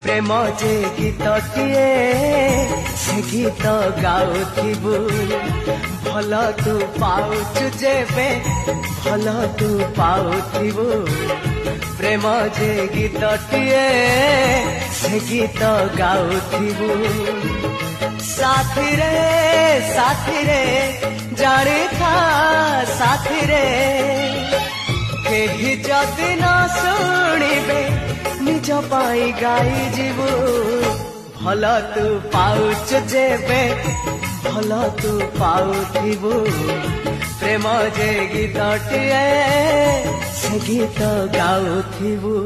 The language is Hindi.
प्रेम जे गीतटिए से गीत गाउथिबु भल तू पाउचु जेबे भल तू पाउथिबु प्रेम जे गीतटिए से गीत गाउथिबु साथी रे जाने था साथी रे केही जदि न शुणिबे निज पाई गाई जीवु भल तू पाउच जेबे भल तू पाउथिबु प्रेम जे गीतटिए से गीत गाउथिबु।